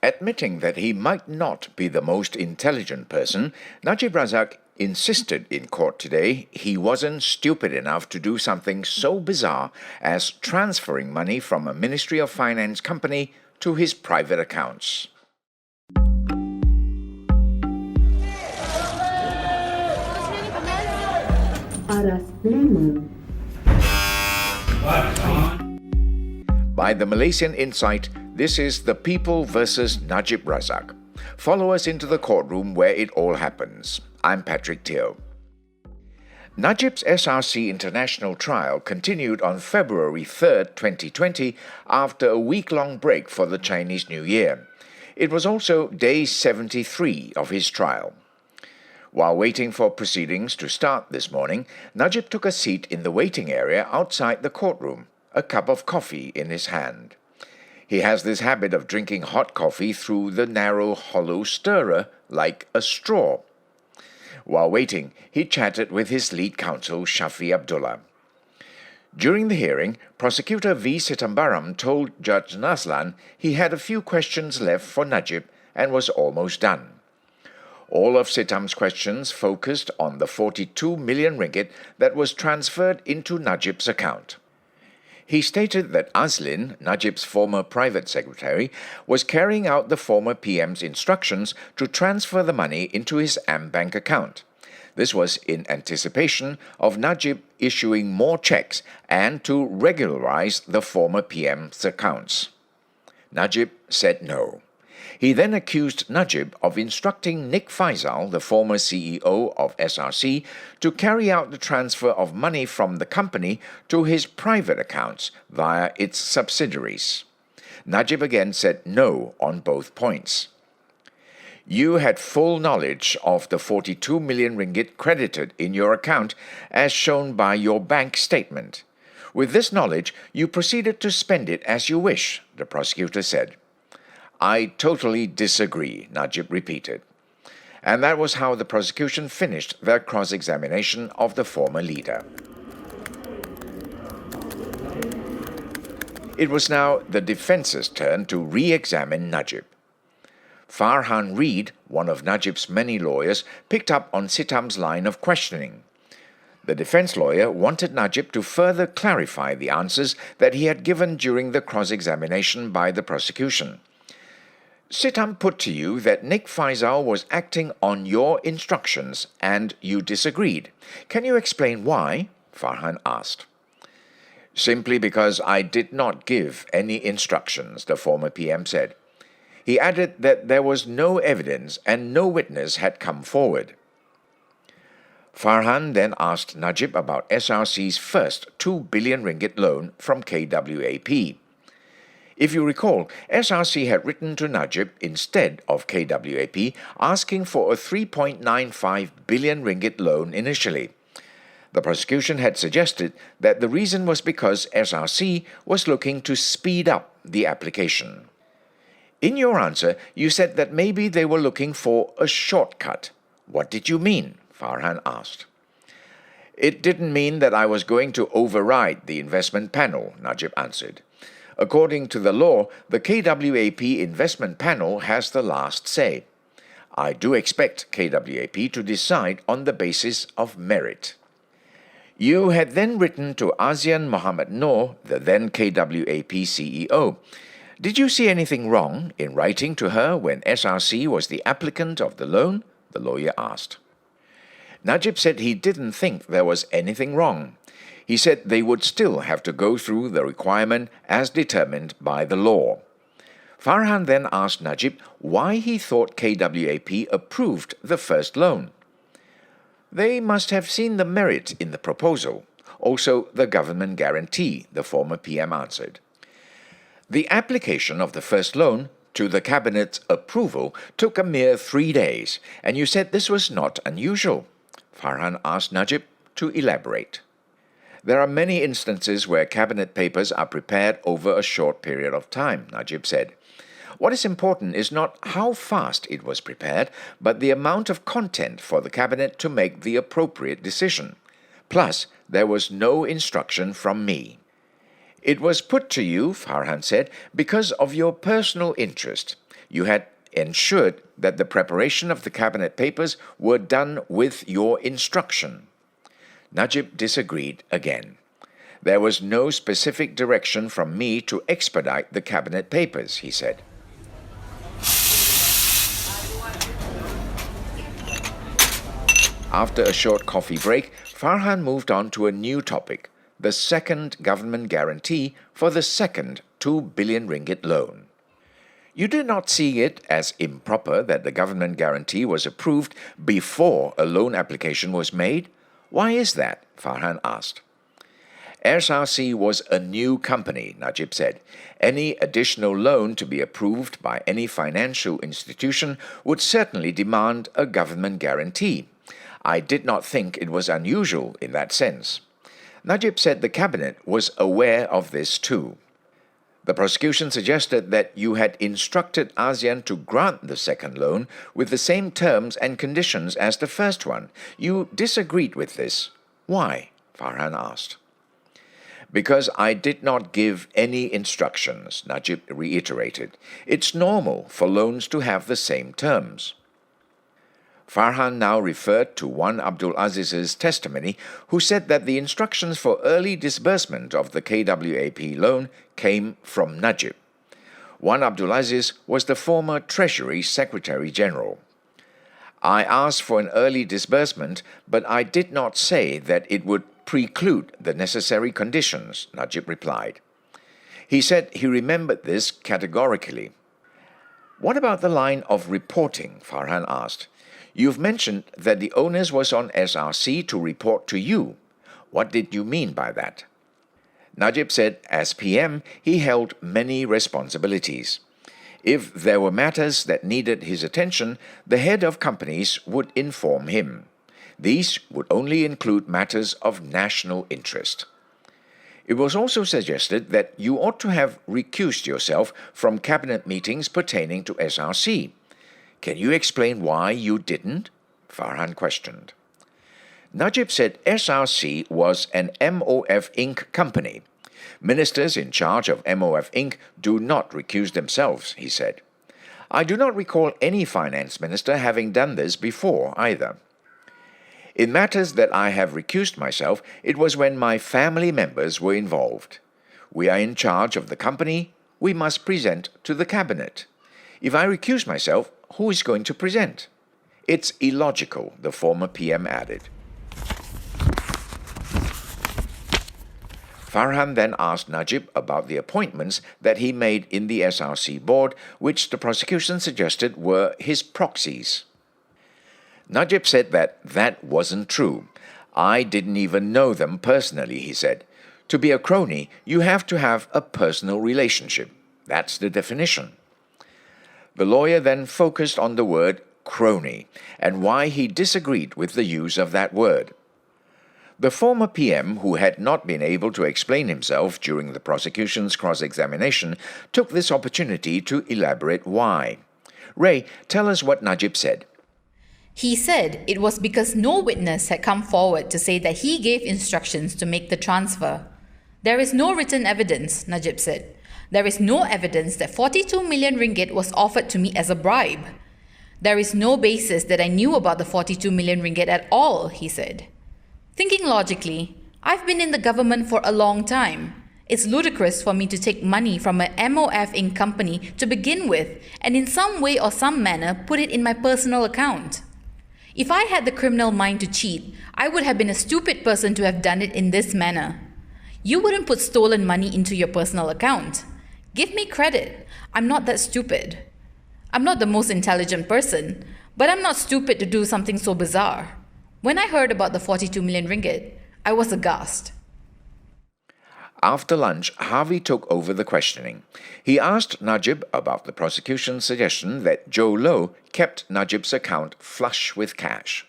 Admitting that he might not be the most intelligent person, Najib Razak insisted in court today he wasn't stupid enough to do something so bizarre as transferring money from a Ministry of Finance company to his private accounts. By the Malaysian Insight, this is The People versus Najib Razak. Follow us into the courtroom where it all happens. I'm Patrick Teo. Najib's SRC international trial continued on February 3, 2020, after a week-long break for the Chinese New Year. It was also day 73 of his trial. While waiting for proceedings to start this morning, Najib took a seat in the waiting area outside the courtroom, a cup of coffee in his hand. He has this habit of drinking hot coffee through the narrow, hollow stirrer like a straw. While waiting, he chatted with his lead counsel, Shafi Abdullah. During the hearing, Prosecutor V. Sitambaram told Judge Naslan he had a few questions left for Najib and was almost done. All of Sitam's questions focused on the 42 million ringgit that was transferred into Najib's account. He stated that Azlin, Najib's former private secretary, was carrying out the former PM's instructions to transfer the money into his AmBank account. This was in anticipation of Najib issuing more checks and to regularize the former PM's accounts. Najib said no. He then accused Najib of instructing Nick Faisal, the former CEO of SRC, to carry out the transfer of money from the company to his private accounts via its subsidiaries. Najib again said no on both points. You had full knowledge of the 42 million ringgit credited in your account as shown by your bank statement. With this knowledge, you proceeded to spend it as you wish, the prosecutor said. I totally disagree, Najib repeated. And that was how the prosecution finished their cross-examination of the former leader. It was now the defence's turn to re-examine Najib. Farhan Reid, one of Najib's many lawyers, picked up on Sitam's line of questioning. The defense lawyer wanted Najib to further clarify the answers that he had given during the cross-examination by the prosecution. Sitam put to you that Nick Faisal was acting on your instructions and you disagreed. Can you explain why? Farhan asked. Simply because I did not give any instructions, the former PM said. He added that there was no evidence and no witness had come forward. Farhan then asked Najib about SRC's first 2 billion ringgit loan from KWAP. If you recall, SRC had written to Najib instead of KWAP asking for a 3.95 billion ringgit loan initially. The prosecution had suggested that the reason was because SRC was looking to speed up the application. In your answer, you said that maybe they were looking for a shortcut. What did you mean? Farhan asked. It didn't mean that I was going to override the investment panel, Najib answered. According to the law, the KWAP investment panel has the last say. I do expect KWAP to decide on the basis of merit. You had then written to Azian Mohammed Noor, the then KWAP CEO. Did you see anything wrong in writing to her when SRC was the applicant of the loan? The lawyer asked. Najib said he didn't think there was anything wrong. He said they would still have to go through the requirement as determined by the law. Farhan then asked Najib why he thought KWAP approved the first loan. They must have seen the merit in the proposal, also the government guarantee, the former PM answered. The application of the first loan to the Cabinet's approval took a mere 3 days, and you said this was not unusual. Farhan asked Najib to elaborate. There are many instances where cabinet papers are prepared over a short period of time, Najib said. What is important is not how fast it was prepared, but the amount of content for the cabinet to make the appropriate decision. Plus, there was no instruction from me. It was put to you, Farhan said, because of your personal interest. You had ensured that the preparation of the cabinet papers were done with your instruction. Najib disagreed again. There was no specific direction from me to expedite the cabinet papers, he said. After a short coffee break, Farhan moved on to a new topic, the second government guarantee for the second 2 billion ringgit loan. You did not see it as improper that the government guarantee was approved before a loan application was made? Why is that? Farhan asked. SRC was a new company, Najib said. Any additional loan to be approved by any financial institution would certainly demand a government guarantee. I did not think it was unusual in that sense. Najib said the cabinet was aware of this too. The prosecution suggested that you had instructed ASEAN to grant the second loan with the same terms and conditions as the first one. You disagreed with this. Why? Farhan asked. Because I did not give any instructions, Najib reiterated. It's normal for loans to have the same terms. Farhan now referred to Wan Abdul Aziz's testimony, who said that the instructions for early disbursement of the KWAP loan came from Najib. Wan Abdul Aziz was the former Treasury Secretary General. I asked for an early disbursement, but I did not say that it would preclude the necessary conditions, Najib replied. He said he remembered this categorically. What about the line of reporting? Farhan asked. You've mentioned that the onus was on SRC to report to you. What did you mean by that? Najib said as PM, he held many responsibilities. If there were matters that needed his attention, the head of companies would inform him. These would only include matters of national interest. It was also suggested that you ought to have recused yourself from cabinet meetings pertaining to SRC. Can you explain why you didn't? Farhan questioned. Najib said SRC was an MOF Inc. company. Ministers in charge of MOF Inc. do not recuse themselves, he said. I do not recall any finance minister having done this before either. In matters that I have recused myself, it was when my family members were involved. We are in charge of the company. We must present to the cabinet. If I recuse myself, who is going to present? It's illogical, the former PM added. Farhan then asked Najib about the appointments that he made in the SRC board, which the prosecution suggested were his proxies. Najib said that wasn't true. I didn't even know them personally, he said. To be a crony, you have to have a personal relationship. That's the definition. The lawyer then focused on the word crony and why he disagreed with the use of that word. The former PM, who had not been able to explain himself during the prosecution's cross-examination, took this opportunity to elaborate why. Ray, tell us what Najib said. He said it was because no witness had come forward to say that he gave instructions to make the transfer. There is no written evidence, Najib said. There is no evidence that 42 million ringgit was offered to me as a bribe. There is no basis that I knew about the 42 million ringgit at all, he said. Thinking logically, I've been in the government for a long time. It's ludicrous for me to take money from a MOF Inc. company to begin with and in some way or some manner put it in my personal account. If I had the criminal mind to cheat, I would have been a stupid person to have done it in this manner. You wouldn't put stolen money into your personal account. Give me credit. I'm not that stupid. I'm not the most intelligent person, but I'm not stupid to do something so bizarre. When I heard about the 42 million ringgit, I was aghast. After lunch, Harvey took over the questioning. He asked Najib about the prosecution's suggestion that Joe Low kept Najib's account flush with cash.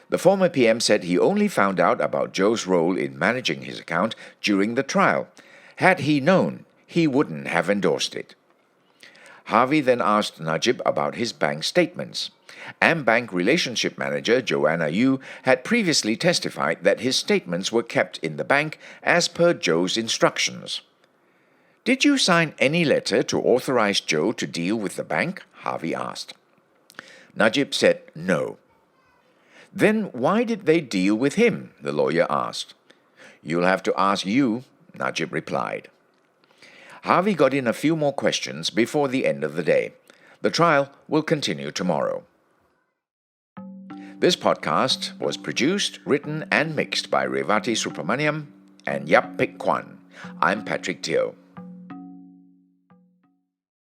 The former PM said he only found out about Joe's role in managing his account during the trial. Had he known, he wouldn't have endorsed it. Harvey then asked Najib about his bank statements. AmBank relationship manager Joanna Yu had previously testified that his statements were kept in the bank as per Joe's instructions. Did you sign any letter to authorize Joe to deal with the bank? Harvey asked. Najib said no. Then why did they deal with him? The lawyer asked. You'll have to ask you, Najib replied. Harvey got in a few more questions before the end of the day. The trial will continue tomorrow. This podcast was produced, written and mixed by Revati Subramaniam and Yap Pik Kwan. I'm Patrick Teo.